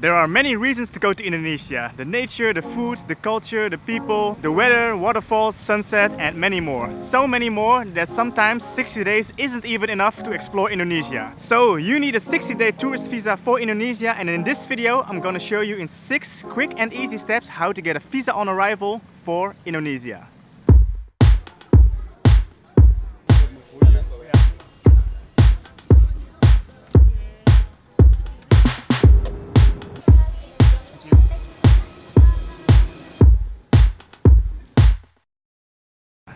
There are many reasons to go to Indonesia. The nature, the food, the culture, the people, the weather, waterfalls, sunset and many more. So many more that sometimes 60 days isn't even enough to explore Indonesia. So you need a 60-day tourist visa for Indonesia, and in this video I'm gonna show you in 6 quick and easy steps how to get a visa on arrival for Indonesia.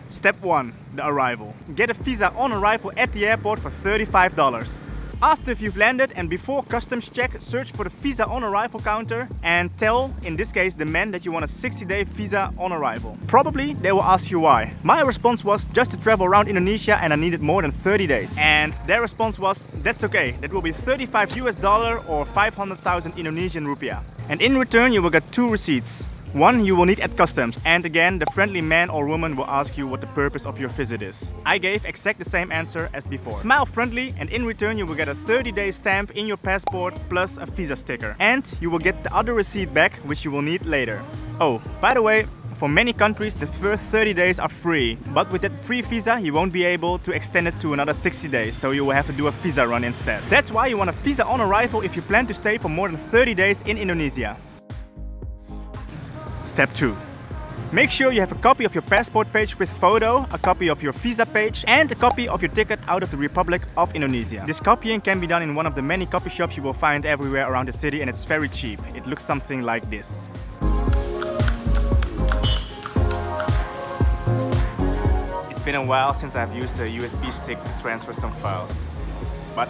Step 1. The arrival. Get a visa on arrival at the airport for $35. After you've landed and before customs check, search for the visa on arrival counter and tell, in this case, the man that you want a 60-day visa on arrival. Probably they will ask you why. My response was just to travel around Indonesia and I needed more than 30 days. And their response was, that's okay, that will be $35 or 500,000 Indonesian rupiah. And in return you will get 2 receipts. One you will need at customs, and again the friendly man or woman will ask you what the purpose of your visit is. I gave exact the same answer as before. Smile friendly, and in return you will get a 30-day stamp in your passport plus a visa sticker. And you will get the other receipt back, which you will need later. Oh, by the way, for many countries the first 30 days are free, but with that free visa you won't be able to extend it to another 60 days, so you will have to do a visa run instead. That's why you want a visa on arrival if you plan to stay for more than 30 days in Indonesia. Step 2. Make sure you have a copy of your passport page with photo, a copy of your visa page and a copy of your ticket out of the Republic of Indonesia. This copying can be done in one of the many copy shops you will find everywhere around the city, and it's very cheap. It looks something like this. It's been a while since I've used a USB stick to transfer some files, but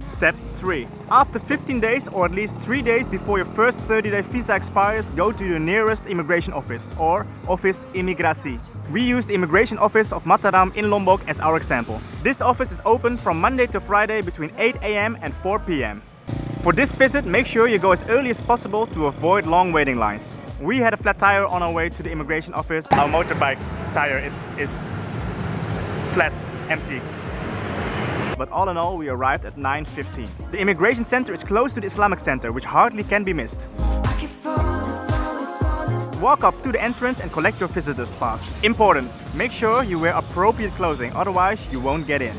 Step 3. After 15 days or at least 3 days before your first 30-day visa expires, go to your nearest immigration office or office imigrasi. We used the immigration office of Mataram in Lombok as our example. This office is open from Monday to Friday between 8 AM and 4 PM. For this visit, make sure you go as early as possible to avoid long waiting lines. We had a flat tire on our way to the immigration office. Our motorbike tire is flat, empty. But all in all, we arrived at 9:15. The immigration center is close to the Islamic center, which hardly can be missed. Walk up to the entrance and collect your visitor's pass. Important, make sure you wear appropriate clothing, otherwise you won't get in.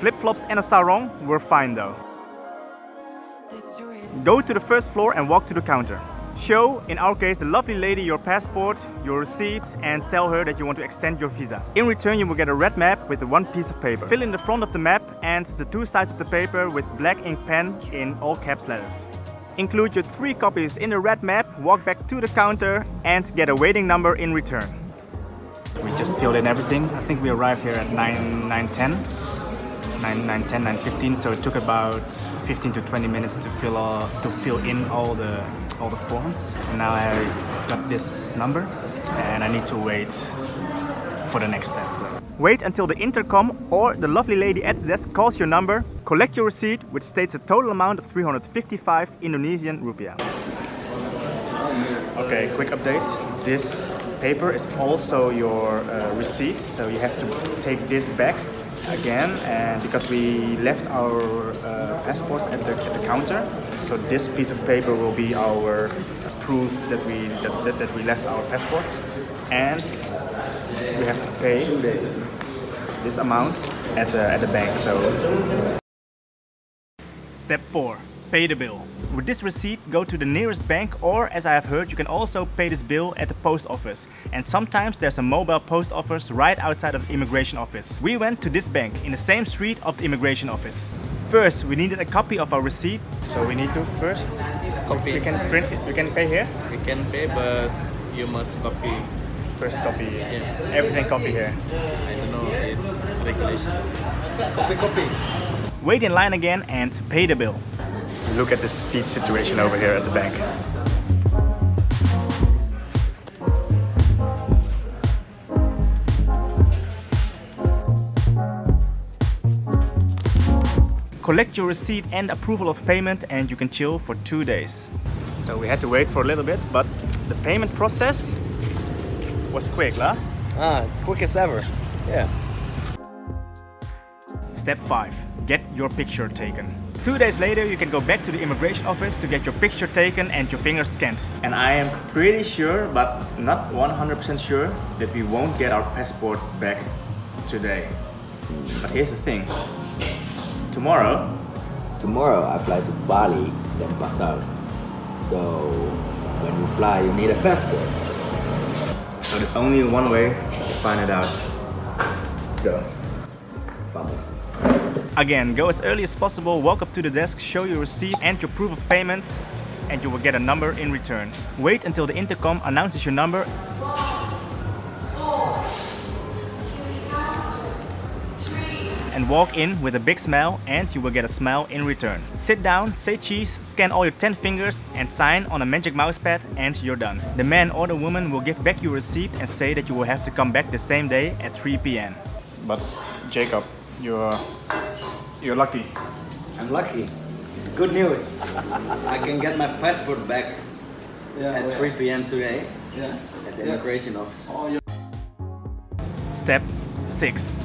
Flip-flops and a sarong were fine though. Go to the first floor and walk to the counter. Show, in our case, the lovely lady your passport, your receipt, and tell her that you want to extend your visa. In return you will get a red map with the 1 piece of paper. Fill in the front of the map and the 2 sides of the paper with black ink pen in all caps letters. Include your 3 copies in the red map, walk back to the counter and get a waiting number in return. We just filled in everything. I think we arrived here at 9:10, 9:15, so it took about 15 to 20 minutes to fill in all the forms. And now I got this number and I need to wait for the next step. Wait until the intercom or the lovely lady at the desk calls your number. Collect your receipt, which states a total amount of 355 Indonesian rupiah. Okay, quick update. This paper is also your receipt, so you have to take this back again, and because we left our passports at the counter, so this piece of paper will be our proof that we left our passports, and we have to pay this amount at the bank. So step 4. Pay the bill. With this receipt, go to the nearest bank, or as I have heard, you can also pay this bill at the post office. And sometimes there's a mobile post office right outside of the immigration office. We went to this bank in the same street of the immigration office. First, we needed a copy of our receipt. So we need to first copy. We can print it. We can pay here. We can pay, but you must copy. First copy. Yes. Everything copy here. I don't know. It's regulation. Copy. Wait in line again and pay the bill. Look at the speed situation over here at the bank. collect your receipt and approval of payment, and you can chill for 2 days. So we had to wait for a little bit, but the payment process was quick, lah? Quickest ever. Yeah. Step 5. Get your picture taken. 2 days later, you can go back to the immigration office to get your picture taken and your fingers scanned. And I am pretty sure, but not 100% sure, that we won't get our passports back today. But here's the thing. Tomorrow I fly to Bali, then Passau. So when you fly, you need a passport. So there's only one way to find it out. Let's go. Vamos. Again, go as early as possible, walk up to the desk, show your receipt and your proof of payment, and you will get a number in return. Wait until the intercom announces your number. And walk in with a big smile, and you will get a smile in return. Sit down, say cheese, scan all your 10 fingers and sign on a magic mousepad, and you're done. The man or the woman will give back your receipt and say that you will have to come back the same day at 3 p.m. But Jacob, you're lucky. I'm lucky. Good news. I can get my passport back at 3 p.m. today at the immigration office. Step 6.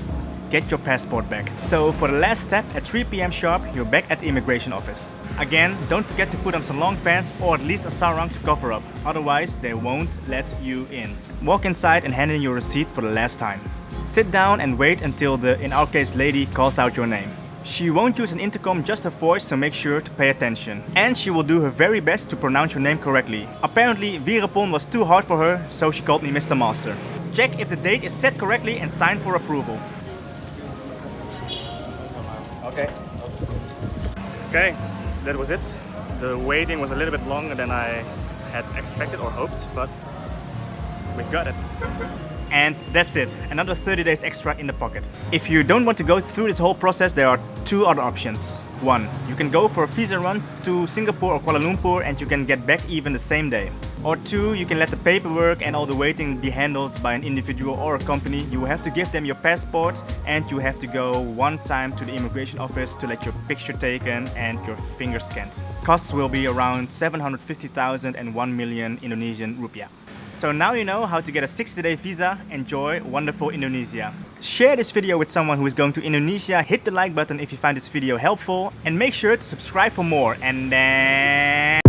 Get your passport back. So for the last step, at 3 p.m. sharp, you're back at the immigration office. Again, don't forget to put on some long pants or at least a sarong to cover up. Otherwise, they won't let you in. Walk inside and hand in your receipt for the last time. Sit down and wait until the, in our case, lady calls out your name. She won't use an intercom, just her voice, so make sure to pay attention. And she will do her very best to pronounce your name correctly. Apparently, Virapon was too hard for her, so she called me Mr. Master. Check if the date is set correctly and sign for approval. Okay, that was it. The waiting was a little bit longer than I had expected or hoped, but we've got it. And that's it, another 30 days extra in the pocket. If you don't want to go through this whole process, there are 2 other options. 1, you can go for a visa run to Singapore or Kuala Lumpur and you can get back even the same day. Or 2, you can let the paperwork and all the waiting be handled by an individual or a company. You have to give them your passport and you have to go one time to the immigration office to let your picture taken and your finger scanned. Costs will be around 750,000 and 1 million Indonesian rupiah. So now you know how to get a 60-day visa. Enjoy wonderful Indonesia. Share this video with someone who is going to Indonesia. Hit the like button if you find this video helpful and make sure to subscribe for more. And then...